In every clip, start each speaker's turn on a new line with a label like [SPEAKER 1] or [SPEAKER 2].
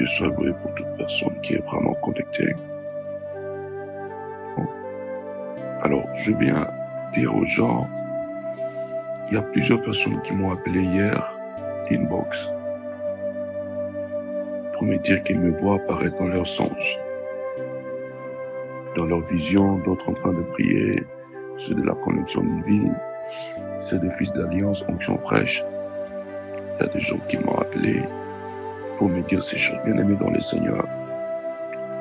[SPEAKER 1] Dieu soit loué pour toute personne qui est vraiment connectée. Bon. Alors, je viens dire aux gens, il y a plusieurs personnes qui m'ont appelé hier, inbox, pour me dire qu'ils me voient apparaître dans leurs songes, dans leur vision, d'autres en train de prier, ceux de la connexion divine, ceux des fils d'alliance, onction fraîche. Il y a des gens qui m'ont appelé pour me dire ces choses. Bien aimés dans le Seigneur,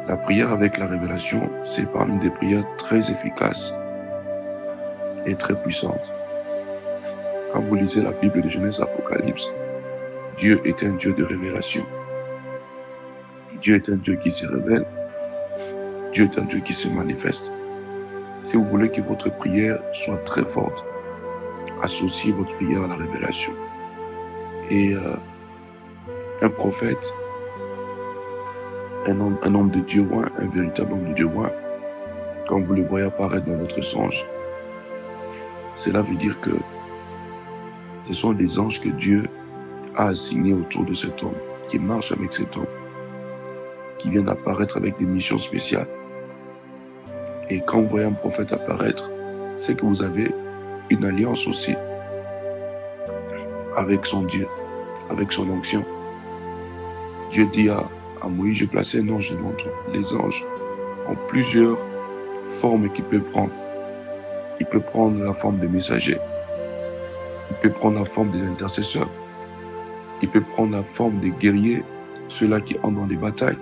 [SPEAKER 1] la prière avec la révélation, c'est parmi des prières très efficaces et très puissantes. Quand vous lisez la Bible de Genèse Apocalypse, Dieu est un Dieu de révélation. Dieu est un Dieu qui se révèle. Dieu est un Dieu qui se manifeste. Si vous voulez que votre prière soit très forte, associez votre prière à la révélation. Et un prophète, un homme de Dieu oint, un véritable homme de Dieu oint, quand vous le voyez apparaître dans votre songe, cela veut dire que ce sont des anges que Dieu a assignés autour de cet homme, qui marchent avec cet homme, qui viennent apparaître avec des missions spéciales. Et quand vous voyez un prophète apparaître, c'est que vous avez une alliance aussi avec son Dieu, avec son onction. Dieu dit à Moïse, je plaçais un ange devant toi. Les anges ont plusieurs formes qu'ils peuvent prendre. Il peut prendre la forme de messager. Il peut prendre la forme des intercesseurs. Il peut prendre la forme des guerriers, ceux-là qui entrent dans des batailles.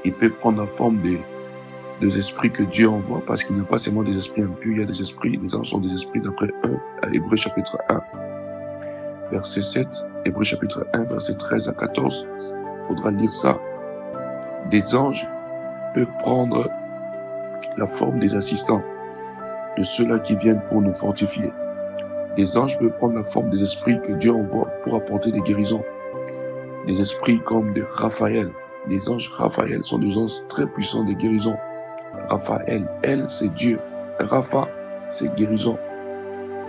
[SPEAKER 1] Il peut prendre la forme des esprits que Dieu envoie, parce qu'il n'y a pas seulement des esprits impurs, il y a des esprits, les anges sont des esprits d'après Hébreux chapitre 1, verset 7, Hébreux chapitre 1, verset 13 à 14. Il faudra lire ça. Des anges peuvent prendre la forme des assistants, de ceux-là qui viennent pour nous fortifier. Des anges peuvent prendre la forme des esprits que Dieu envoie pour apporter des guérisons. Des esprits comme de Raphaël. Les anges Raphaël sont des anges très puissants de guérison. Raphaël, elle, c'est Dieu. Rapha, c'est guérison.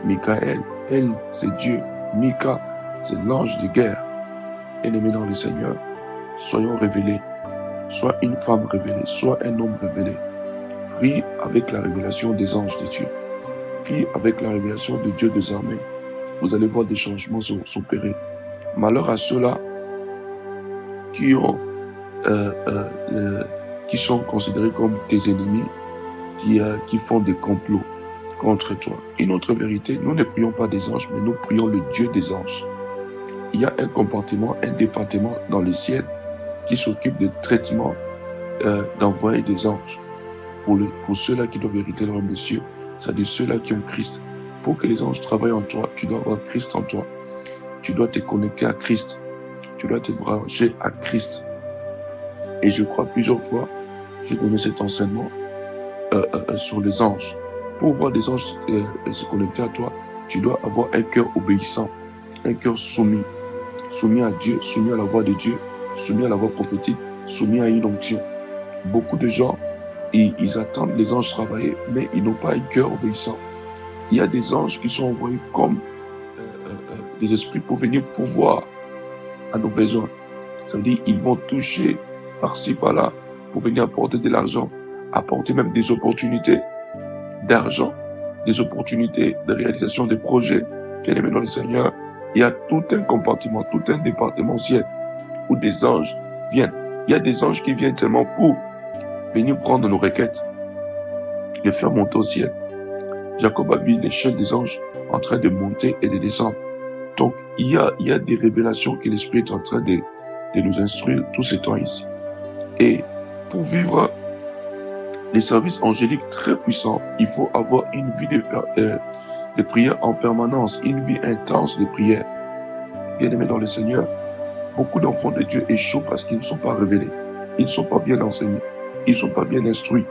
[SPEAKER 1] Michael, elle, c'est Dieu. Mika, c'est l'ange de guerre. Bien-aimés dans le Seigneur, soyons révélés. Soit une femme révélée, soit un homme révélé. Prie avec la révélation des anges de Dieu. Prie avec la révélation de Dieu des armées. Vous allez voir des changements s'opérer. Malheur à ceux-là qui sont considérés comme tes ennemis, qui font des complots contre toi. Une autre vérité, nous ne prions pas des anges, mais nous prions le Dieu des anges. Il y a un compartiment, un département dans le ciel qui s'occupe du traitement d'envoyer des anges. Pour ceux-là qui doivent hériter leur monsieur, c'est-à-dire ceux-là qui ont Christ. Pour que les anges travaillent en toi, tu dois avoir Christ en toi. Tu dois te connecter à Christ. Tu dois te brancher à Christ. Et je crois plusieurs fois, j'ai donné cet enseignement sur les anges. Pour voir des anges se connecter à toi, tu dois avoir un cœur obéissant, un cœur soumis. Soumis à Dieu, soumis à la voix de Dieu, soumis à la voix prophétique, soumis à une onction. Beaucoup de gens, ils attendent les anges travailler, mais ils n'ont pas un cœur obéissant. Il y a des anges qui sont envoyés comme des esprits pour venir pouvoir à nos besoins. Ça veut dire qu'ils vont toucher par-ci, par-là, pour venir apporter de l'argent, apporter même des opportunités d'argent, des opportunités de réalisation des projets. Bien-aimés dans le Seigneur, il y a tout un compartiment, tout un département ciel où des anges viennent. Il y a des anges qui viennent seulement pour venir prendre nos requêtes, les faire monter au ciel. Jacob a vu l'échelle des anges en train de monter et de descendre. Donc, il y a des révélations que l'Esprit est en train de nous instruire tout ce temps ici. Et pour vivre les services angéliques très puissants, il faut avoir une vie de prière en permanence, une vie intense de prière. Bien-aimés dans le Seigneur, beaucoup d'enfants de Dieu échouent parce qu'ils ne sont pas révélés. Ils ne sont pas bien enseignés. Ils ne sont pas bien instruits.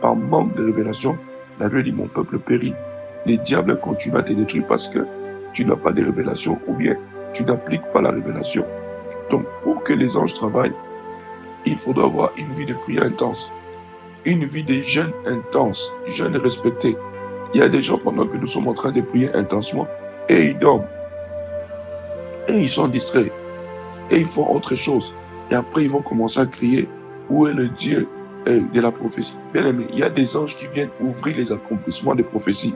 [SPEAKER 1] Par manque de révélation, la Bible dit, mon peuple périt. Les diables continuent à te détruire parce que tu n'as pas de révélation ou bien tu n'appliques pas la révélation. Donc, pour que les anges travaillent, il faudra avoir une vie de prière intense. Une vie de jeûne intense, jeûne respecté. Il y a des gens, pendant que nous sommes en train de prier intensement, et ils dorment. Et ils sont distraits. Et ils font autre chose. Et après, ils vont commencer à crier, où est le Dieu de la prophétie? Bien aimé, il y a des anges qui viennent ouvrir les accomplissements des prophéties.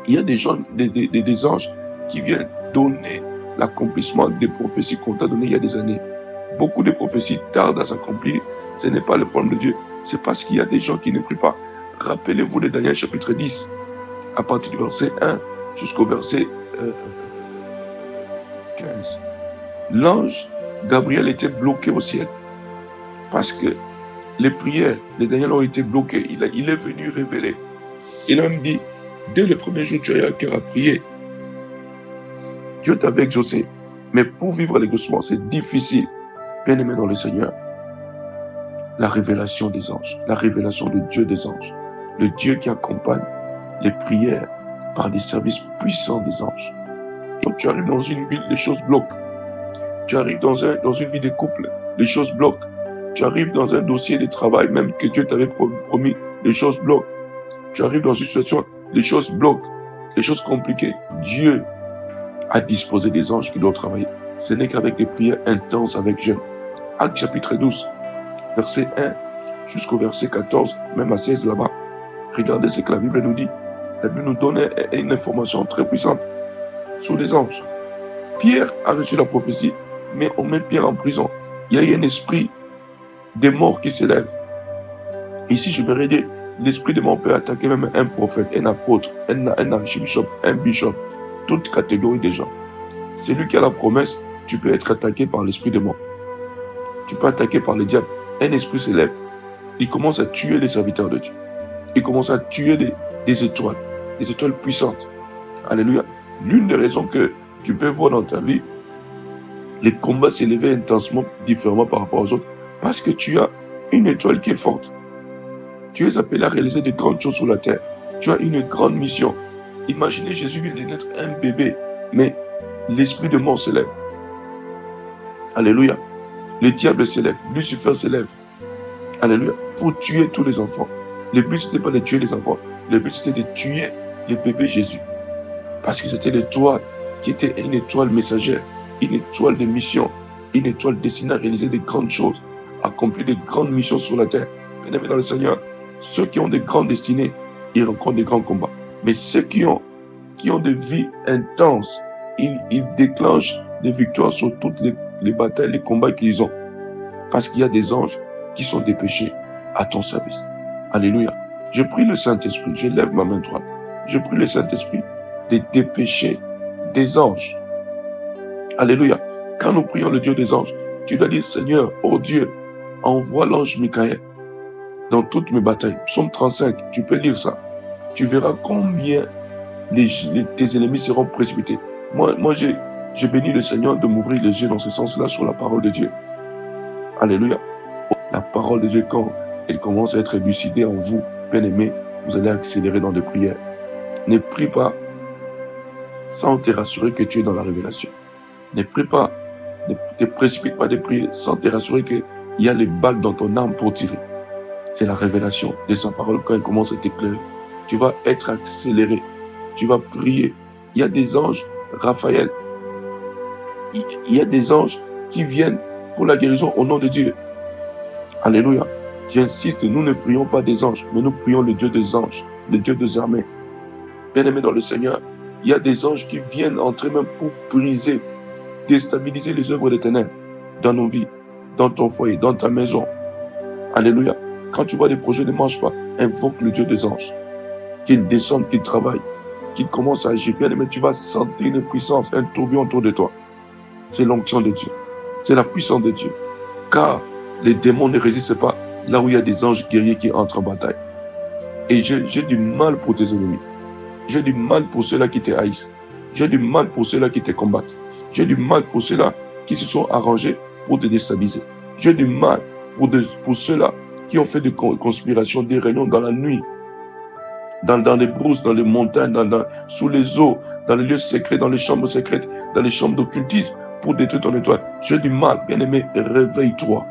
[SPEAKER 1] Il y a des anges qui viennent donner l'accomplissement des prophéties qu'on t'a donné il y a des années. Beaucoup de prophéties tardent à s'accomplir. Ce n'est pas le problème de Dieu. C'est parce qu'il y a des gens qui ne prient pas. Rappelez-vous de Daniel chapitre 10, à partir du verset 1 jusqu'au verset 15. L'ange Gabriel était bloqué au ciel parce que les prières de Daniel ont été bloquées. Il est venu révéler. Il a même dit, dès le premier jour, tu as eu à cœur à prier. Dieu t'avait exaucé. Mais pour vivre l'exaucement, c'est difficile. Bien aimé dans le Seigneur, la révélation des anges, la révélation de Dieu des anges, le Dieu qui accompagne les prières par des services puissants des anges. Quand tu arrives dans une ville, les choses bloquent. Tu arrives dans une vie de couple, les choses bloquent. Tu arrives dans un dossier de travail, même que Dieu t'avait promis, les choses bloquent. Tu arrives dans une situation, les choses bloquent, les choses compliquées. Dieu a disposé des anges qui doivent travailler. Ce n'est qu'avec des prières intenses avec jeûne. Actes chapitre 12, verset 1 jusqu'au verset 14, même à 16 là-bas. Regardez ce que la Bible nous dit. La Bible nous donne une information très puissante sur les anges. Pierre a reçu la prophétie, mais on met Pierre en prison. Il y a eu un esprit des morts qui s'élève. Ici, je me dire, l'esprit de mort peut attaquer même un prophète, un apôtre, un archibishop, un bishop, toute catégorie de gens. Celui qui a la promesse, tu peux être attaqué par l'esprit de mort. Tu peux attaquer par le diable. Un esprit s'élève. Il commence à tuer les serviteurs de Dieu. Il commence à tuer des étoiles puissantes. Alléluia. L'une des raisons que tu peux voir dans ta vie, les combats s'élever intensement, différemment par rapport aux autres, parce que tu as une étoile qui est forte. Tu es appelé à réaliser de grandes choses sur la terre. Tu as une grande mission. Imaginez, Jésus vient de naître un bébé, mais l'esprit de mort s'élève. Alléluia. Le diable s'élève, Lucifer s'élève. Alléluia. Pour tuer tous les enfants. Le but, ce n'était pas de tuer les enfants. Le but, c'était de tuer le bébé Jésus. Parce que c'était l'étoile qui était une étoile messagère, une étoile de mission, une étoile destinée à réaliser de grandes choses, accomplir de grandes missions sur la terre. Bien-aimés dans le Seigneur, ceux qui ont de grandes destinées, ils rencontrent de grands combats. Mais ceux qui ont des vies intenses, ils déclenchent des victoires sur toutes les batailles, les combats qu'ils ont. Parce qu'il y a des anges qui sont dépêchés à ton service. Alléluia. Je prie le Saint-Esprit, je lève ma main droite. Je prie le Saint-Esprit de dépêcher des anges. Alléluia. Quand nous prions le Dieu des anges, tu dois dire, Seigneur, oh Dieu, envoie l'ange Michael dans toutes mes batailles. Psaume 35, tu peux lire ça. Tu verras combien tes ennemis seront précipités. Moi j'ai béni le Seigneur de m'ouvrir les yeux dans ce sens-là sur la parole de Dieu. Alléluia. La parole de Dieu, quand elle commence à être élucidée en vous, bien-aimés, vous allez accélérer dans des prières. Ne prie pas sans te rassurer que tu es dans la révélation. Ne prie pas, ne te précipite pas de prier sans te rassurer qu'il y a les balles dans ton âme pour tirer. C'est la révélation de sa parole quand elle commence à t'éclairer. Tu vas être accéléré. Tu vas prier. Il y a des anges, Raphaël. Il y a des anges qui viennent pour la guérison au nom de Dieu. Alléluia. J'insiste, nous ne prions pas des anges, mais nous prions le Dieu des anges, le Dieu des armées. Bien-aimés dans le Seigneur, il y a des anges qui viennent entrer même pour briser, déstabiliser les œuvres des ténèbres dans nos vies, dans ton foyer, dans ta maison. Alléluia. Quand tu vois des projets ne marchent pas, invoque le Dieu des anges. Qu'il descende, qu'il travaille, qu'il commence à agir. Bien aimé, tu vas sentir une puissance, un tourbillon autour de toi. C'est l'onction de Dieu. C'est la puissance de Dieu. Car les démons ne résistent pas là où il y a des anges guerriers qui entrent en bataille. Et j'ai du mal pour tes ennemis. J'ai du mal pour ceux-là qui te haïssent. J'ai du mal pour ceux-là qui te combattent. J'ai du mal pour ceux-là qui se sont arrangés pour te déstabiliser. J'ai du mal pour ceux-là qui ont fait des conspirations, des réunions dans la nuit, dans les brousses, dans les montagnes, sous les eaux, dans les lieux secrets, dans les chambres secrètes, dans les chambres d'occultisme pour détruire ton étoile. J'ai du mal, bien-aimé, réveille-toi.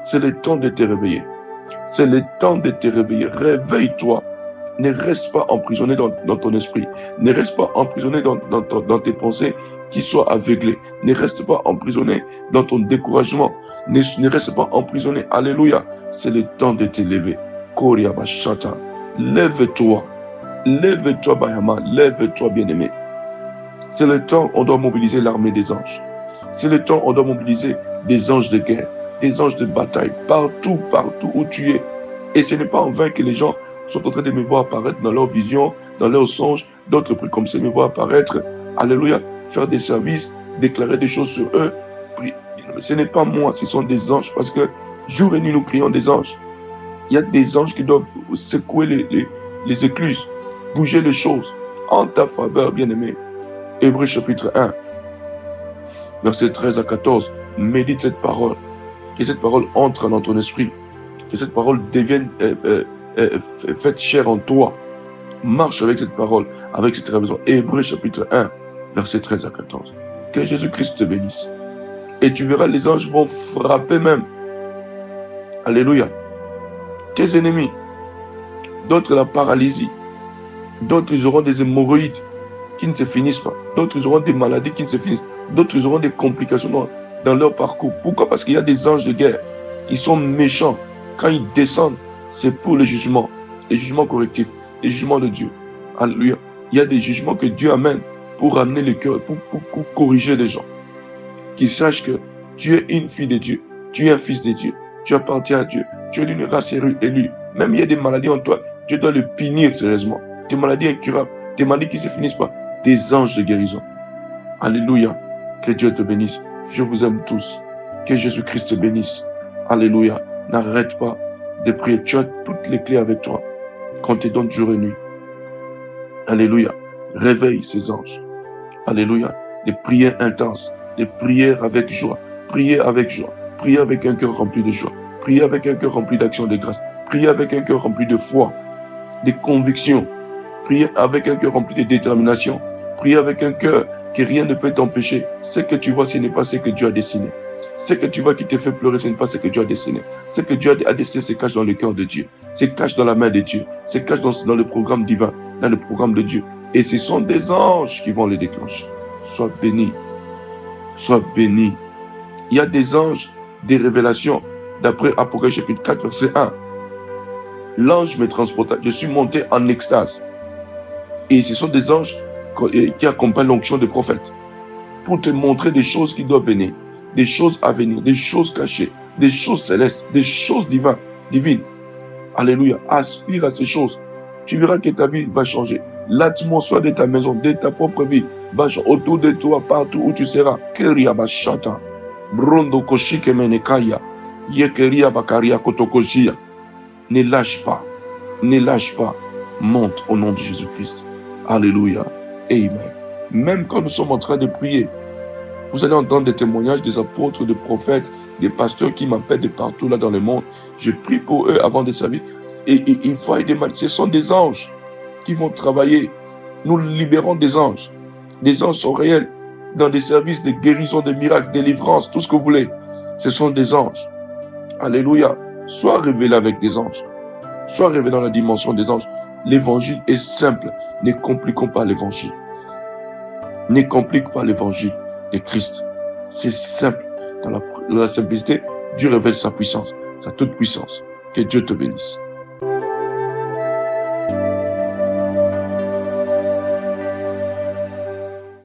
[SPEAKER 1] C'est le temps de te réveiller. C'est le temps de te réveiller. Réveille-toi. Ne reste pas emprisonné dans ton esprit. Ne reste pas emprisonné dans tes pensées qui soient aveuglées. Ne reste pas emprisonné dans ton découragement. Ne reste pas emprisonné. Alléluia. C'est le temps de te lever. Koriabashata. Lève-toi. Lève-toi, Bayama. Lève-toi, bien-aimé. C'est le temps où on doit mobiliser l'armée des anges. C'est le temps où on doit mobiliser des anges de guerre, des anges de bataille, partout où tu es. Et ce n'est pas en vain que les gens sont en train de me voir apparaître dans leurs visions, dans leurs songes, d'autres prient comme ça, me voir apparaître, alléluia, faire des services, déclarer des choses sur eux. Ce n'est pas moi, ce sont des anges, parce que jour et nuit nous prions des anges. Il y a des anges qui doivent secouer les écluses, bouger les choses en ta faveur, bien-aimé. Hébreux chapitre 1, versets 13 à 14, médite cette parole, que cette parole entre dans ton esprit, que cette parole devienne faite chair en toi. Marche avec cette parole, avec cette révélation. Hébreux chapitre 1, versets 13 à 14. Que Jésus-Christ te bénisse. Et tu verras, les anges vont frapper même. Alléluia. Tes ennemis. D'autres la paralysie. D'autres ils auront des hémorroïdes qui ne se finissent pas. D'autres ils auront des maladies qui ne se finissent. D'autres ils auront des complications dans leur parcours. Pourquoi? Parce qu'il y a des anges de guerre. Ils sont méchants. Quand ils descendent, c'est pour les jugements correctifs, les jugements de Dieu. Alléluia. Il y a des jugements que Dieu amène pour ramener le cœur, pour corriger les gens. Qu'ils sachent que tu es une fille de Dieu, tu es un fils de Dieu, tu appartiens à Dieu, tu es d'une race élue. Même il y a des maladies en toi, Dieu doit le punir sérieusement. Tes maladies incurables, tes maladies qui ne se finissent pas, des anges de guérison. Alléluia. Que Dieu te bénisse. Je vous aime tous. Que Jésus-Christ te bénisse. Alléluia. N'arrête pas de prier. Tu as toutes les clés avec toi. Qu'on te donne jour et nuit. Alléluia. Réveille ces anges. Alléluia. Des prières intenses. Des prières avec joie. Priez avec joie. Priez avec un cœur rempli de joie. Priez avec un cœur rempli d'action de grâce. Priez avec un cœur rempli de foi, de conviction. Priez avec un cœur rempli de détermination. Priez avec un cœur que rien ne peut t'empêcher. Ce que tu vois, ce n'est pas ce que Dieu a dessiné. Ce que tu vois qui te fait pleurer, ce n'est pas ce que Dieu a dessiné. Ce que Dieu a dessiné se cache dans le cœur de Dieu. Se cache dans la main de Dieu. Se cache dans le programme divin, dans le programme de Dieu. Et ce sont des anges qui vont les déclencher. Sois béni. Sois béni. Il y a des anges, des révélations. D'après Apocalypse chapitre 4, verset 1. L'ange me transporta. Je suis monté en extase. Et ce sont des anges qui accompagnent l'onction des prophètes. Pour te montrer des choses qui doivent venir. Des choses à venir, des choses cachées, des choses célestes, des choses divines. Alléluia. Aspire à ces choses. Tu verras que ta vie va changer. L'atmosphère de ta maison, de ta propre vie, va changer autour de toi, partout où tu seras. Keria bashata. Brondo koshike menekaya. Yekeria bakaria kotokoshia. Ne lâche pas. Ne lâche pas. Monte au nom de Jésus-Christ. Alléluia. Amen. Même quand nous sommes en train de prier, vous allez entendre des témoignages des apôtres, des prophètes, des pasteurs qui m'appellent de partout là dans le monde. Je prie pour eux avant de servir. Et ils voient des mal. Ce sont des anges qui vont travailler. Nous libérons des anges. Des anges sont réels dans des services de guérison, de miracles, de délivrance, tout ce que vous voulez. Ce sont des anges. Alléluia. Sois révélé avec des anges. Sois révélé dans la dimension des anges. L'évangile est simple. Ne compliquons pas l'évangile. Ne complique pas l'évangile de Christ. C'est simple. Dans la simplicité, Dieu révèle sa puissance, sa toute puissance. Que Dieu te bénisse.